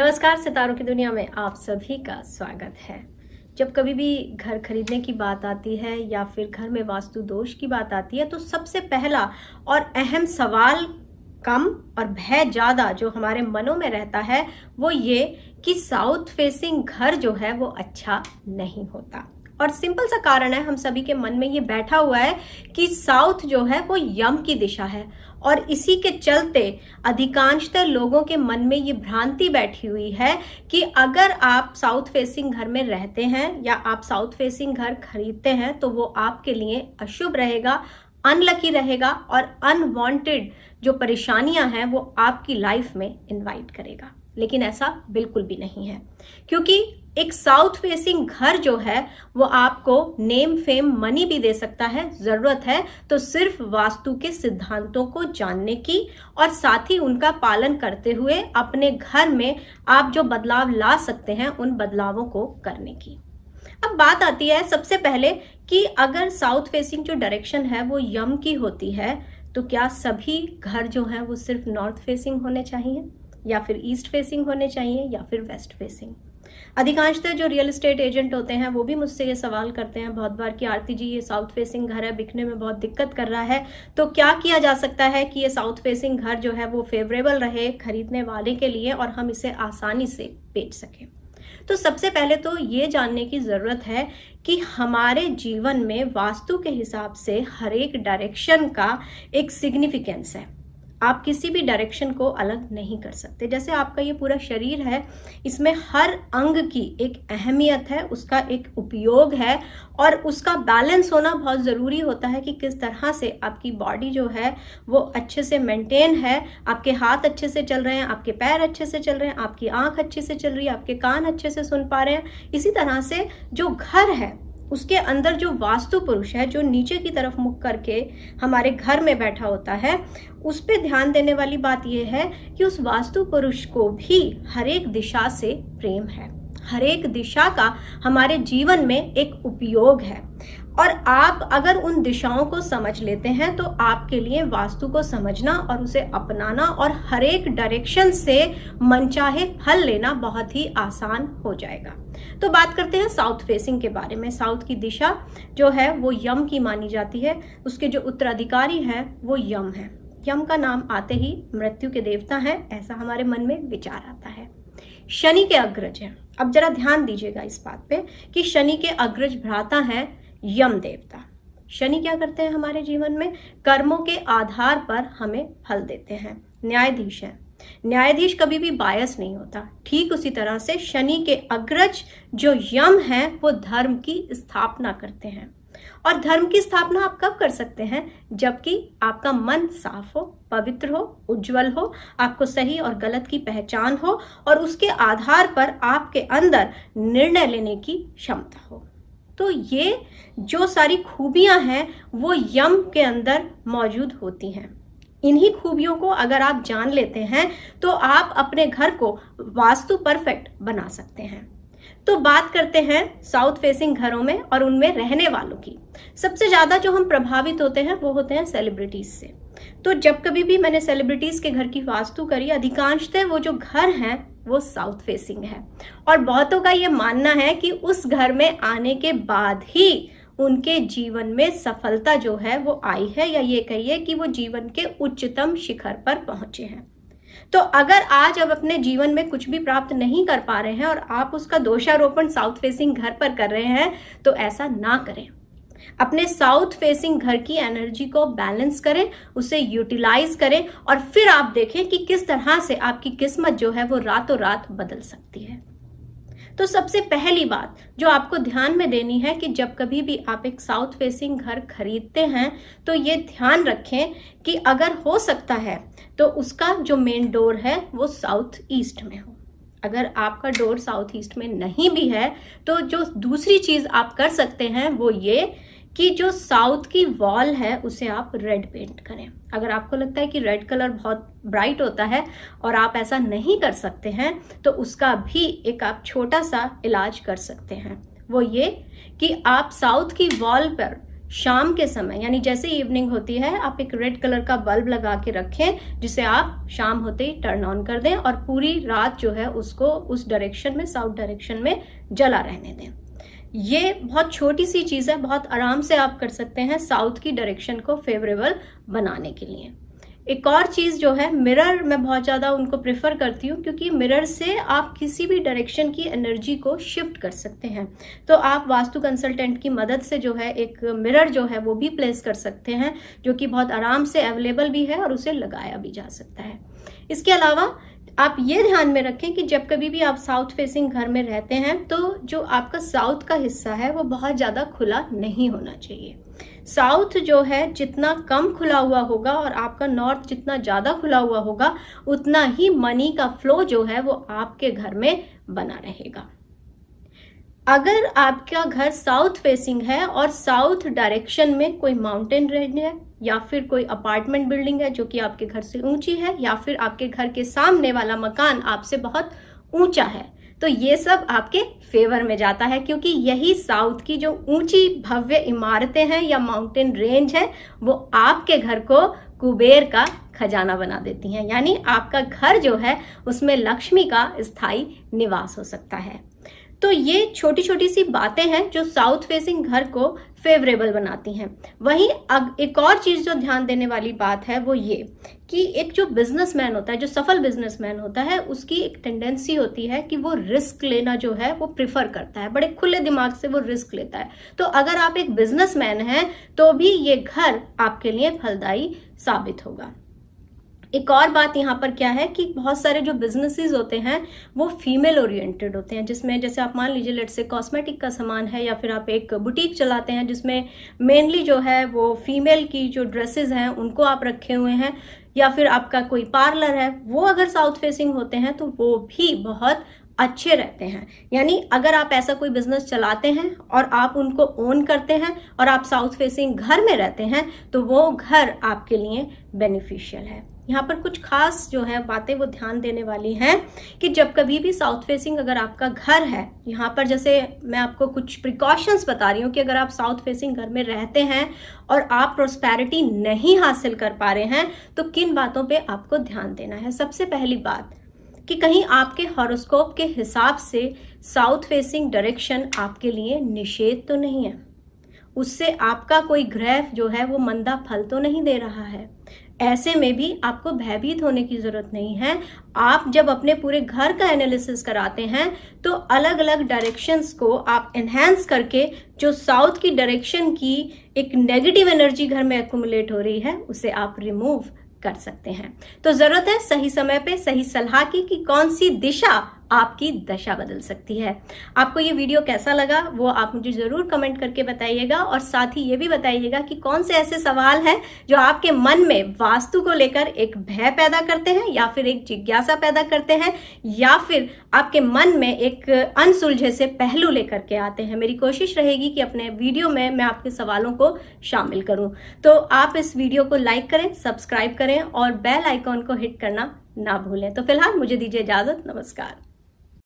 नमस्कार, सितारों की दुनिया में आप सभी का स्वागत है। जब कभी भी घर खरीदने की बात आती है या फिर घर में वास्तु दोष की बात आती है तो सबसे पहला और अहम सवाल कम और भय ज्यादा जो हमारे मनों में रहता है वो ये कि साउथ फेसिंग घर जो है वो अच्छा नहीं होता। और सिंपल सा कारण है, हम सभी के मन में ये बैठा हुआ है कि साउथ जो है वो यम की दिशा है और इसी के चलते अधिकांशतः लोगों के मन में ये भ्रांति बैठी हुई है कि अगर आप साउथ फेसिंग घर में रहते हैं या आप साउथ फेसिंग घर खरीदते हैं तो वो आपके लिए अशुभ रहेगा, अनलकी रहेगा और अनवांटेड जो परेशानियां हैं वो आपकी लाइफ में इनवाइट करेगा। लेकिन ऐसा बिल्कुल भी नहीं है, क्योंकि एक साउथ फेसिंग घर जो है वो आपको नेम फेम मनी भी दे सकता है। जरूरत है तो सिर्फ वास्तु के सिद्धांतों को जानने की और साथ ही उनका पालन करते हुए अपने घर में आप जो बदलाव ला सकते हैं उन बदलावों को करने की। अब बात आती है सबसे पहले कि अगर साउथ फेसिंग जो डायरेक्शन है वो यम की होती है तो क्या सभी घर जो हैं वो सिर्फ नॉर्थ फेसिंग होने चाहिए या फिर ईस्ट फेसिंग होने चाहिए या फिर वेस्ट फेसिंग? अधिकांशतः जो रियल एस्टेट एजेंट होते हैं वो भी मुझसे ये सवाल करते हैं बहुत बार कि आरती जी ये साउथ फेसिंग घर है, बिकने में बहुत दिक्कत कर रहा है, तो क्या किया जा सकता है कि ये साउथ फेसिंग घर जो है वो फेवरेबल रहे खरीदने वाले के लिए और हम इसे आसानी से बेच सकें? तो सबसे पहले तो ये जानने की जरूरत है कि हमारे जीवन में वास्तु के हिसाब से हर एक डायरेक्शन का एक सिग्निफिकेंस है। आप किसी भी डायरेक्शन को अलग नहीं कर सकते। जैसे आपका ये पूरा शरीर है, इसमें हर अंग की एक अहमियत है, उसका एक उपयोग है और उसका बैलेंस होना बहुत ज़रूरी होता है कि किस तरह से आपकी बॉडी जो है वो अच्छे से मेंटेन है, आपके हाथ अच्छे से चल रहे हैं, आपके पैर अच्छे से चल रहे हैं, आपकी आंख अच्छे से चल रही है, आपके कान अच्छे से सुन पा रहे हैं। इसी तरह से जो घर है उसके अंदर जो वास्तु पुरुष है जो नीचे की तरफ मुख करके हमारे घर में बैठा होता है, उस पे ध्यान देने वाली बात यह है कि उस वास्तु पुरुष को भी हर एक दिशा से प्रेम है, हर एक दिशा का हमारे जीवन में एक उपयोग है। और आप अगर उन दिशाओं को समझ लेते हैं तो आपके लिए वास्तु को समझना और उसे अपनाना और हर एक डायरेक्शन से मनचाहे फल लेना बहुत ही आसान हो जाएगा। तो बात करते हैं साउथ फेसिंग के बारे में। साउथ की दिशा जो है वो यम की मानी जाती है, उसके जो उत्तराधिकारी हैं वो यम है। यम का नाम आते ही मृत्यु के देवता हैं, ऐसा हमारे मन में विचार आता है। शनि के अग्रज हैं। अब जरा ध्यान दीजिएगा इस बात पे कि शनि के अग्रज भ्राता हैं यम देवता। शनि क्या करते हैं हमारे जीवन में? कर्मों के आधार पर हमें फल देते हैं। न्यायाधीश है। न्यायाधीश कभी भी बायस नहीं होता। ठीक उसी तरह से शनि के अग्रज जो यम है वो धर्म की स्थापना करते हैं। और धर्म की स्थापना आप कब कर सकते हैं? जबकि आपका मन साफ हो, पवित्र हो, उज्जवल हो, आपको सही और गलत की पहचान हो और उसके आधार पर आपके अंदर निर्णय लेने की क्षमता हो। तो ये जो सारी खूबियां हैं वो यम के अंदर मौजूद होती हैं। इन्हीं खूबियों को अगर आप जान लेते हैं तो आप अपने घर को वास्तु परफेक्ट बना सकते हैं। तो बात करते हैं साउथ फेसिंग घरों में और उनमें रहने वालों की। सबसे ज्यादा जो हम प्रभावित होते हैं वो होते हैं सेलिब्रिटीज से। तो जब कभी भी मैंने सेलिब्रिटीज के घर की वास्तु करी, अधिकांशतः वो जो घर हैं वो साउथ फेसिंग है और बहुतों का ये मानना है कि उस घर में आने के बाद ही उनके जीवन में सफलता जो है वो आई है, या ये कहिए कि वो जीवन के उच्चतम शिखर पर पहुंचे हैं। तो अगर आज आप अपने जीवन में कुछ भी प्राप्त नहीं कर पा रहे हैं और आप उसका दोषारोपण साउथ फेसिंग घर पर कर रहे हैं तो ऐसा ना करें। अपने साउथ फेसिंग घर की एनर्जी को बैलेंस करें, उसे यूटिलाइज करें और फिर आप देखें कि किस तरह से आपकी किस्मत जो है वो रातों रात बदल सकती है। तो सबसे पहली बात जो आपको ध्यान में देनी है कि जब कभी भी आप एक साउथ फेसिंग घर खरीदते हैं तो ये ध्यान रखें कि अगर हो सकता है तो उसका जो मेन डोर है वो साउथ ईस्ट में हो। अगर आपका डोर साउथ ईस्ट में नहीं भी है तो जो दूसरी चीज आप कर सकते हैं वो ये कि जो साउथ की वॉल है उसे आप रेड पेंट करें। अगर आपको लगता है कि रेड कलर बहुत ब्राइट होता है और आप ऐसा नहीं कर सकते हैं तो उसका भी एक आप छोटा सा इलाज कर सकते हैं। वो ये कि आप साउथ की वॉल पर शाम के समय यानी जैसे इवनिंग होती है आप एक रेड कलर का बल्ब लगा के रखें, जिसे आप शाम होते ही टर्न ऑन कर दें और पूरी रात जो है उसको उस डायरेक्शन में, साउथ डायरेक्शन में जला रहने दें। ये बहुत छोटी सी चीज है, बहुत आराम से आप कर सकते हैं साउथ की डायरेक्शन को फेवरेबल बनाने के लिए। एक और चीज जो है, मिरर मैं बहुत ज्यादा उनको प्रेफर करती हूँ, क्योंकि मिरर से आप किसी भी डायरेक्शन की एनर्जी को शिफ्ट कर सकते हैं। तो आप वास्तु कंसल्टेंट की मदद से जो है एक मिरर जो है वो भी प्लेस कर सकते हैं, जो कि बहुत आराम से अवेलेबल भी है और उसे लगाया भी जा सकता है। इसके अलावा आप ये ध्यान में रखें कि जब कभी भी आप साउथ फेसिंग घर में रहते हैं तो जो आपका साउथ का हिस्सा है वो बहुत ज्यादा खुला नहीं होना चाहिए। साउथ जो है जितना कम खुला हुआ होगा और आपका नॉर्थ जितना ज्यादा खुला हुआ होगा, उतना ही मनी का फ्लो जो है वो आपके घर में बना रहेगा। अगर आपका घर साउथ फेसिंग है और साउथ डायरेक्शन में कोई माउंटेन रेंज है या फिर कोई अपार्टमेंट बिल्डिंग है जो कि आपके घर से ऊंची है, या फिर आपके घर के सामने वाला मकान आपसे बहुत ऊंचा है, तो ये सब आपके फेवर में जाता है, क्योंकि यही साउथ की जो ऊंची भव्य इमारतें हैं या माउंटेन रेंज है वो आपके घर को कुबेर का खजाना बना देती हैं। यानी आपका घर जो है उसमें लक्ष्मी का स्थायी निवास हो सकता है। तो ये छोटी छोटी सी बातें हैं जो साउथ फेसिंग घर को फेवरेबल बनाती हैं। वहीं एक और चीज जो ध्यान देने वाली बात है वो ये कि एक जो बिजनेसमैन होता है, जो सफल बिजनेसमैन होता है, उसकी एक टेंडेंसी होती है कि वो रिस्क लेना जो है वो प्रिफर करता है, बड़े खुले दिमाग से वो रिस्क लेता है। तो अगर आप एक बिजनेसमैन हैं तो भी ये घर आपके लिए फलदायी साबित होगा। एक और बात यहाँ पर क्या है कि बहुत सारे जो बिजनेसेस होते हैं वो फीमेल ओरिएंटेड होते हैं, जिसमें जैसे आप मान लीजिए लेट्स से कॉस्मेटिक का सामान है, या फिर आप एक बुटीक चलाते हैं जिसमें मेनली जो है वो फीमेल की जो ड्रेसेस हैं उनको आप रखे हुए हैं, या फिर आपका कोई पार्लर है, वो अगर साउथ फेसिंग होते हैं तो वो भी बहुत अच्छे रहते हैं। यानी अगर आप ऐसा कोई बिजनेस चलाते हैं और आप उनको ओन करते हैं और आप साउथ फेसिंग घर में रहते हैं तो वो घर आपके लिए बेनिफिशियल है। यहाँ पर कुछ खास जो है बातें वो ध्यान देने वाली हैं कि जब कभी भी साउथ फेसिंग अगर आपका घर है, यहाँ पर जैसे मैं आपको कुछ प्रिकॉशंस बता रही हूँ कि अगर आप साउथ फेसिंग घर में रहते हैं और आप प्रोस्पेरिटी नहीं हासिल कर पा रहे हैं तो किन बातों पे आपको ध्यान देना है। सबसे पहली बात कि कहीं आपके हॉरोस्कोप के हिसाब से साउथ फेसिंग डायरेक्शन आपके लिए निषेध तो नहीं है, उससे आपका कोई ग्रह जो है वो मंदा फल तो नहीं दे रहा है। ऐसे में भी आपको भयभीत होने की जरूरत नहीं है। आप जब अपने पूरे घर का एनालिसिस कराते हैं तो अलग अलग डायरेक्शंस को आप एनहांस करके जो साउथ की डायरेक्शन की एक नेगेटिव एनर्जी घर में एक्युमुलेट हो रही है उसे आप रिमूव कर सकते हैं। तो जरूरत है सही समय पे सही सलाह की कि कौन सी दिशा आपकी दशा बदल सकती है। आपको ये वीडियो कैसा लगा वो आप मुझे जरूर कमेंट करके बताइएगा, और साथ ही ये भी बताइएगा कि कौन से ऐसे सवाल हैं जो आपके मन में वास्तु को लेकर एक भय पैदा करते हैं, या फिर एक जिज्ञासा पैदा करते हैं, या फिर आपके मन में एक अनसुलझे से पहलू लेकर के आते हैं। मेरी कोशिश रहेगी कि अपने वीडियो में मैं आपके सवालों को शामिल करूं। तो आप इस वीडियो को लाइक करें, सब्सक्राइब करें और बेल आइकॉन को हिट करना ना भूलें। तो फिलहाल मुझे दीजिए इजाजत। नमस्कार।